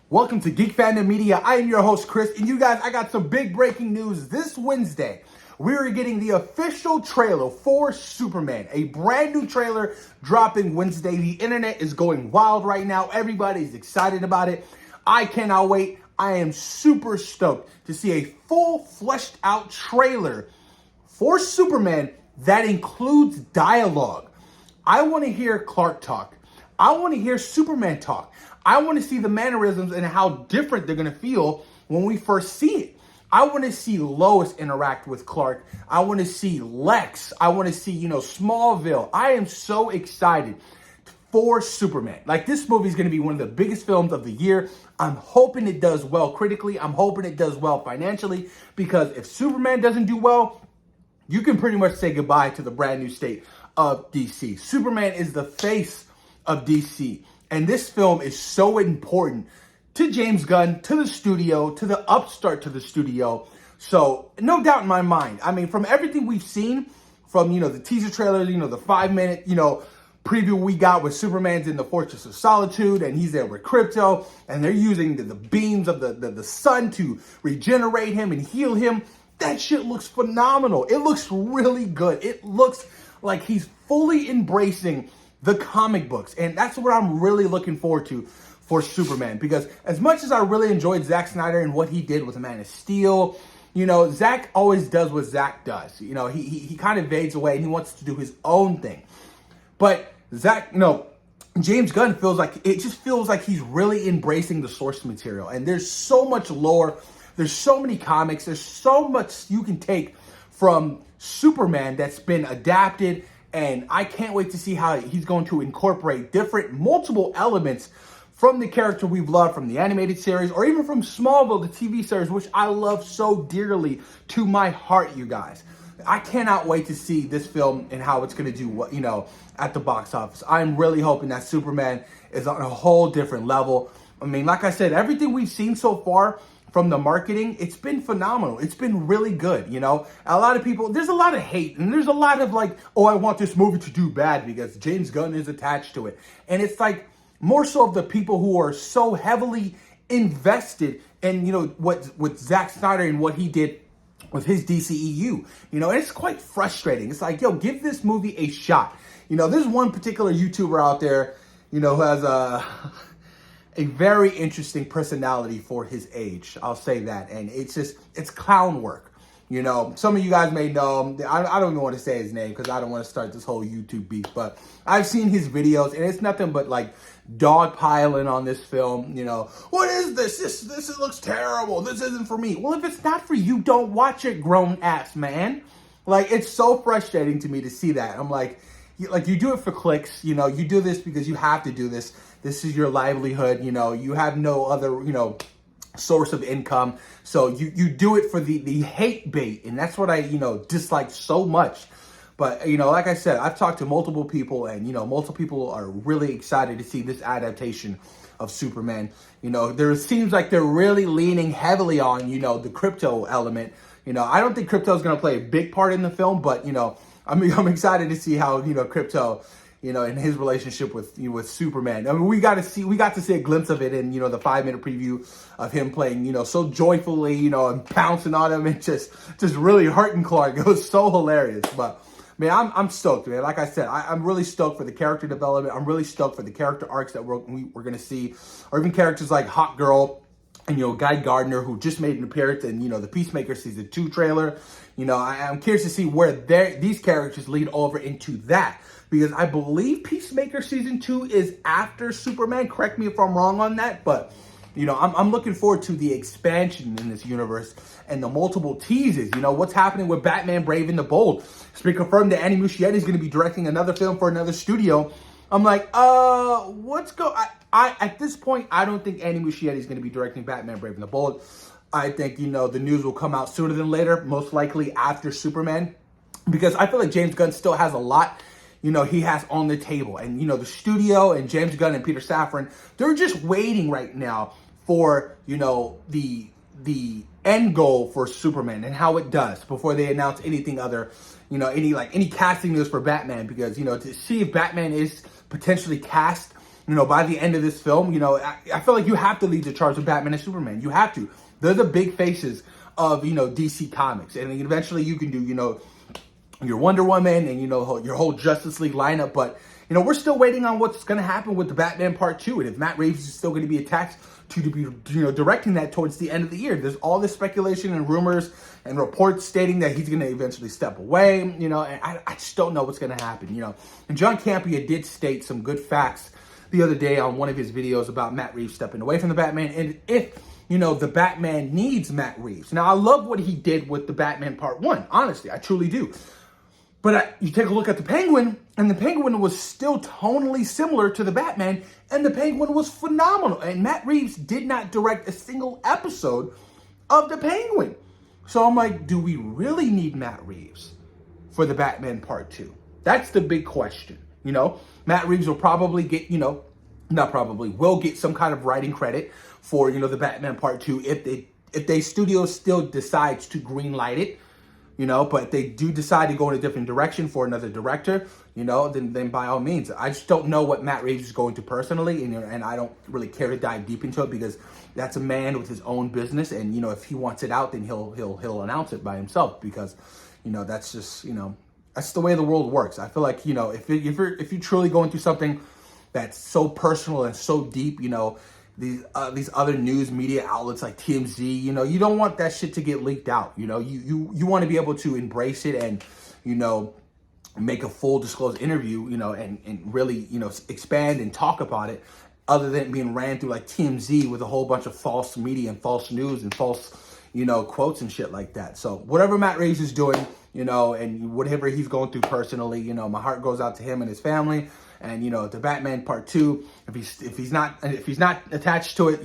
Welcome to Geek Fandom Media. I am your host, Chris, and you guys, I got some big breaking news. This Wednesday, we are getting the official trailer for Superman. A brand new trailer dropping Wednesday. The internet is going wild right now. Everybody's excited about it. I cannot wait. I am super stoked to see a full, fleshed out trailer for Superman that includes dialogue. I want to hear Clark talk. I want to hear Superman talk. I want to see the mannerisms and how different they're going to feel when we first see it. I want to see Lois interact with Clark. I want to see Lex. I want to see, Smallville. I am so excited for Superman. Like, this movie is going to be one of the biggest films of the year. I'm hoping it does well critically. I'm hoping it does well financially, because if Superman doesn't do well, you can pretty much say goodbye to the brand new state of DC. Superman is the face of DC. And this film is so important to James Gunn, to the studio, to the upstart to the studio. So no doubt in my mind, I mean, from everything we've seen, from, the teaser trailers, the 5-minute, preview we got with Superman's in the Fortress of Solitude, and he's there with Crypto, and they're using the beams of the sun to regenerate him and heal him. That shit looks phenomenal. It looks really good. It looks like he's fully embracing the comic books. And that's what I'm really looking forward to for Superman. Because as much as I really enjoyed Zack Snyder and what he did with Man of Steel, Zack always does what Zack does. He kind of fades away and he wants to do his own thing. But James Gunn feels like he's really embracing the source material. And there's so much lore. There's so many comics. There's so much you can take from Superman that's been adapted. And I can't wait to see how he's going to incorporate multiple elements from the character we've loved from the animated series, or even from Smallville, the TV series, which I love so dearly to my heart, you guys. I cannot wait to see this film and how it's going to do, at the box office. I'm really hoping that Superman is on a whole different level. I mean, like I said, everything we've seen so far from the marketing, it's been phenomenal. It's been really good, A lot of people, there's a lot of hate, and there's a lot of like, oh, I want this movie to do bad because James Gunn is attached to it. And it's like more so of the people who are so heavily invested in, what Zack Snyder and what he did with his DCEU. And it's quite frustrating. It's like, give this movie a shot. There's one particular YouTuber out there, who has a very interesting personality for his age. I'll say that. And it's clown work. Some of you guys may know him. I don't even want to say his name because I don't want to start this whole YouTube beef. But I've seen his videos, and it's nothing but like dogpiling on this film. What is this? This looks terrible. This isn't for me. Well, if it's not for you, don't watch it, grown ass man. Like, it's so frustrating to me to see that. I'm like you do it for clicks. You do this because you have to do this. This is your livelihood. You have no other, source of income. So you do it for the hate bait. And that's what I, dislike so much. But, like I said, I've talked to multiple people, and, multiple people are really excited to see this adaptation of Superman. There seems like they're really leaning heavily on, the crypto element. I don't think crypto is going to play a big part in the film, but, I'm excited to see how, crypto, in his relationship with Superman. I mean, we got to see a glimpse of it in, the 5-minute preview of him playing, so joyfully, and pouncing on him and just really hurting Clark. It was so hilarious. But man, I'm stoked, man. Like I said, I'm really stoked for the character development. I'm really stoked for the character arcs that we're going to see, or even characters like Hawk Girl and, Guy Gardner, who just made an appearance in, the Peacemaker Season 2 trailer. I'm curious to see where these characters lead over into that. Because I believe Peacemaker Season 2 is after Superman. Correct me if I'm wrong on that. But, I'm looking forward to the expansion in this universe and the multiple teases. What's happening with Batman Brave and the Bold. It's been confirmed that Andy Muschietti is going to be directing another film for another studio. I'm like, at this point, I don't think Andy Muschietti is going to be directing Batman Brave and the Bold. I think, the news will come out sooner than later, most likely after Superman. Because I feel like James Gunn still has a lot he has on the table. And, the studio and James Gunn and Peter Safran, they're just waiting right now for, the end goal for Superman and how it does before they announce anything other, any casting news for Batman. Because, to see if Batman is potentially cast by the end of this film, I feel like you have to lead the charge with Batman and Superman. You have to. They're the big faces of, DC Comics. And then eventually you can do, your Wonder Woman and, your whole Justice League lineup. But, we're still waiting on what's going to happen with the Batman Part 2. And if Matt Reeves is still going to be attached to be, directing that towards the end of the year. There's all this speculation and rumors and reports stating that he's going to eventually step away, and I just don't know what's going to happen, And John Campea did state some good facts the other day on one of his videos about Matt Reeves stepping away from the Batman, and if, the Batman needs Matt Reeves. Now, I love what he did with the Batman Part 1, honestly, I truly do. But you take a look at the Penguin, and the Penguin was still tonally similar to the Batman, and the Penguin was phenomenal. And Matt Reeves did not direct a single episode of the Penguin. So I'm like, do we really need Matt Reeves for the Batman Part 2? That's the big question. Matt Reeves will probably get, will get some kind of writing credit for, the Batman Part 2 if they studio still decides to greenlight it. But if they do decide to go in a different direction for another director, then by all means. I just don't know what Matt Reeves is going to personally, and I don't really care to dive deep into it because that's a man with his own business, and if he wants it out, then he'll announce it by himself because, that's just that's the way the world works. I feel like if you're truly going through something that's so personal and so deep, these other news media outlets like TMZ, you don't want that shit to get leaked out. You want to be able to embrace it and, make a full disclosed interview, and really, expand and talk about it other than being ran through like TMZ with a whole bunch of false media and false news and false, quotes and shit like that. So whatever Matt Reeves is doing, and whatever he's going through personally, my heart goes out to him and his family. And the Batman Part 2, if he's not attached to it,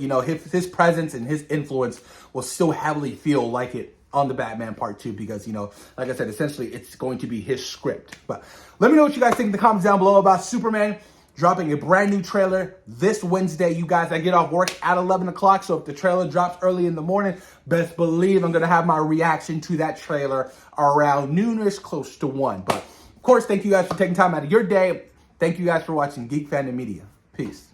his presence and his influence will still heavily feel like it on the Batman Part 2 because like I said, essentially it's going to be his script. But let me know what you guys think in the comments down below about Superman dropping a brand new trailer this Wednesday. You guys, I get off work at 11 o'clock, so if the trailer drops early in the morning, best believe I'm gonna have my reaction to that trailer around noonish, close to 1. But of course, thank you guys for taking time out of your day. Thank you guys for watching Geek Fandom Media. Peace.